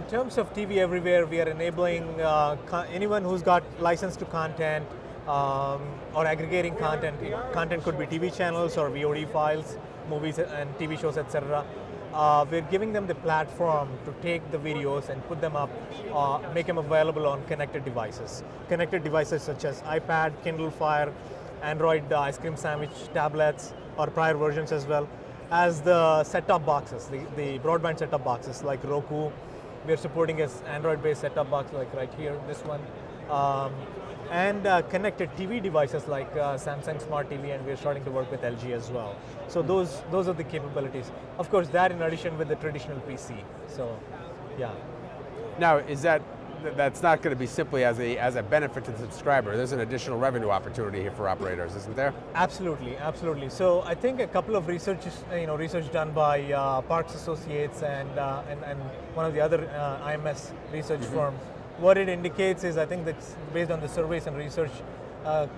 terms of TV everywhere, we are enabling anyone who's got license to content or aggregating content. Content could be TV channels or VOD files, movies and TV shows, etc. We're giving them the platform to take the videos and put them up, make them available on connected devices. Connected devices such as iPad, Kindle Fire, Android ice cream sandwich tablets, or prior versions as well, as the set-top boxes, the broadband set-top boxes like Roku. We're supporting as Android-based set-top box like right here, this one. And connected TV devices like Samsung Smart TV, and we're starting to work with LG as well. So those are the capabilities. Of course, that in addition with the traditional PC. So, yeah. Now, that's not going to be simply as a benefit to the subscriber. There's an additional revenue opportunity here for operators, isn't there? Absolutely, absolutely. So I think a couple of research done by Parks Associates and one of the other IMS research firms. What it indicates is, I think that's based on the surveys and research,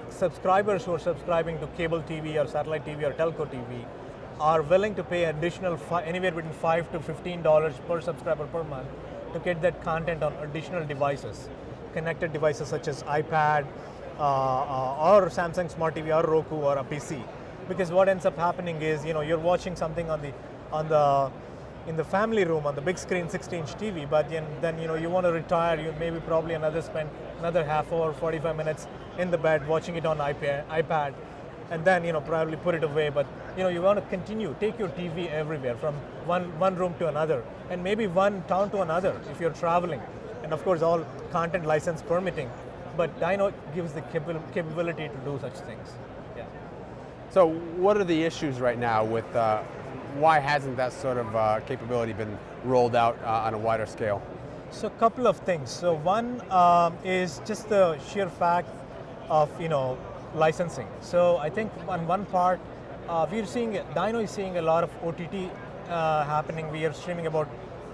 subscribers who are subscribing to cable TV or satellite TV or telco TV are willing to pay additional anywhere between $5 to $15 per subscriber per month to get that content on additional devices, connected devices such as iPad or Samsung Smart TV or Roku or a PC. Because what ends up happening is, you're watching something in the family room on the big screen 60-inch TV, but then you want to retire, you maybe probably spend another half hour, 45 minutes in the bed watching it on iPad, and then probably put it away. But you want to continue, take your TV everywhere from one room to another, and maybe one town to another if you're traveling, and of course all content license permitting. But Dino gives the capability to do such things. Yeah. So what are the issues right now with why hasn't that sort of capability been rolled out on a wider scale? So a couple of things. So one is just the sheer fact of licensing. So I think on one part, Dino is seeing a lot of OTT happening. We are streaming about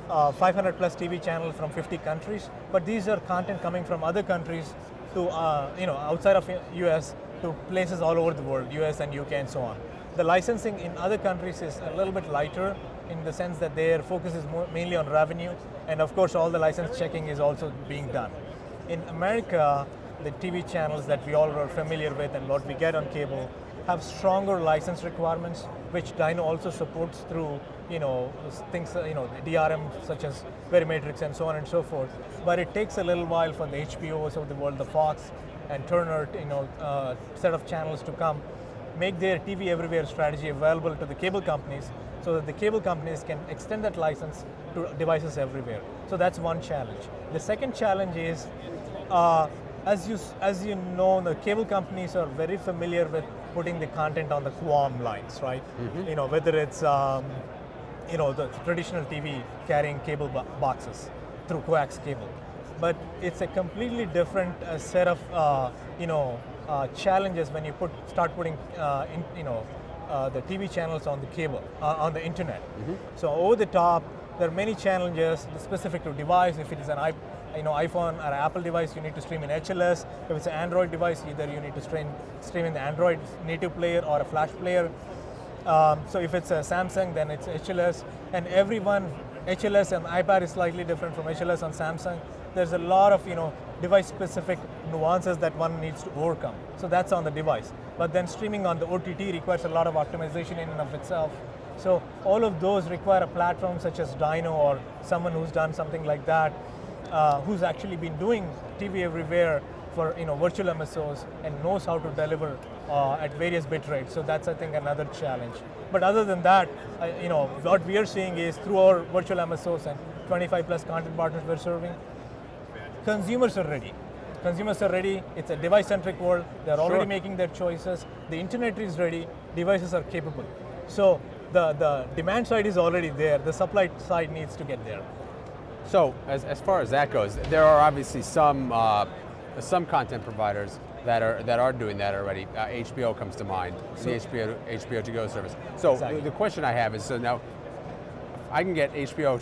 500 plus TV channels from 50 countries, but these are content coming from other countries to outside of US to places all over the world, US and UK and so on. The licensing in other countries is a little bit lighter in the sense that their focus is mainly on revenue, and of course all the license checking is also being done. In America, the TV channels that we all are familiar with and what we get on cable have stronger license requirements, which Dino also supports through things, DRM such as Verimatrix and so on and so forth. But it takes a little while for the HBOs of the world, the Fox and Turner, set of channels to come, make their TV everywhere strategy available to the cable companies so that the cable companies can extend that license to devices everywhere. So that's one challenge. The second challenge is, as you know, the cable companies are very familiar with putting the content on the QAM lines, right? Mm-hmm. Whether it's the traditional TV carrying cable boxes through coax cable. But it's a completely different set of challenges when you start putting the TV channels on the cable, on the internet. Mm-hmm. So over the top, there are many challenges specific to device. If it is an iPhone or Apple device, you need to stream in HLS. If it's an Android device, either you need to stream in the Android native player or a Flash player. So if it's a Samsung, then it's HLS. And HLS and iPad is slightly different from HLS on Samsung. There's a lot of device-specific nuances that one needs to overcome. So that's on the device. But then streaming on the OTT requires a lot of optimization in and of itself. So all of those require a platform such as Dino or someone who's done something like that, who's actually been doing TV everywhere for virtual MSOs and knows how to deliver at various bit rates. So that's, I think, another challenge. But other than that, what we are seeing is through our virtual MSOs and 25 plus content partners we're serving, consumers are ready. It's a device-centric world. They're already making their choices. The internet is ready. Devices are capable. So the demand side is already there. The supply side needs to get there. So as far as that goes, there are obviously some content providers that are doing that already. HBO comes to mind, the HBO to go service. So exactly. The question I have is, so now I can get HBO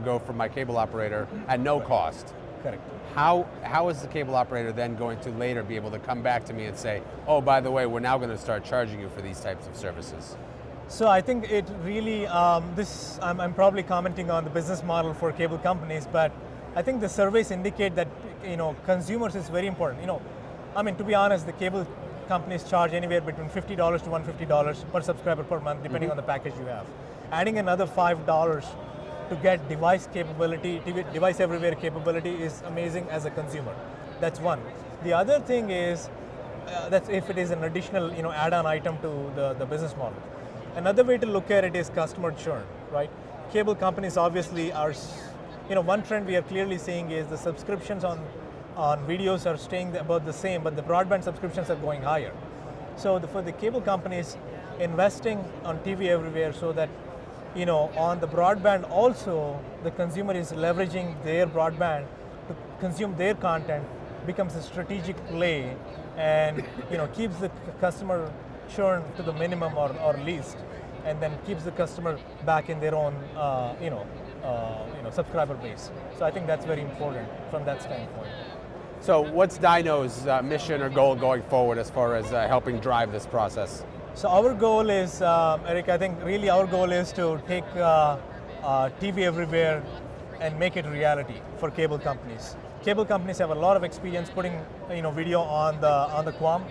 Go from my cable operator at no cost. Correct. How is the cable operator then going to later be able to come back to me and say, oh, by the way, we're now going to start charging you for these types of services? So I think it really, I'm probably commenting on the business model for cable companies, but I think the surveys indicate that, consumers is very important. To be honest, the cable companies charge anywhere between $50 to $150 per subscriber per month, depending on the package you have. Adding another $5 to get device capability, device everywhere capability is amazing as a consumer. That's one. The other thing is, that's if it is an additional, add-on item to the business model. Another way to look at it is customer churn, right? Cable companies obviously are, one trend we are clearly seeing is the subscriptions on videos are staying about the same, but the broadband subscriptions are going higher. So for the cable companies, investing on TV everywhere so that, on the broadband also, the consumer is leveraging their broadband to consume their content becomes a strategic play and, keeps the customer churn to the minimum or least, and then keeps the customer back in their own, subscriber base. So I think that's very important from that standpoint. So what's Dyno's mission or goal going forward as far as helping drive this process? So our goal is, Eric, I think really our goal is to take TV everywhere and make it reality for cable companies. Cable companies have a lot of experience putting video on the QAM.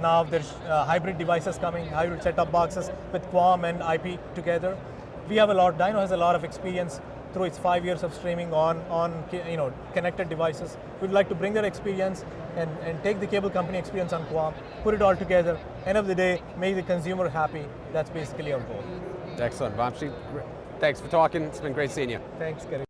Now there's hybrid devices coming, hybrid set-top boxes with QAM and IP together. Dyno has a lot of experience through its 5 years of streaming on connected devices. We'd like to bring that experience and take the cable company experience on QAM, put it all together. End of the day, make the consumer happy. That's basically our goal. Excellent, Vamshi. Thanks for talking. It's been great seeing you. Thanks, Gary.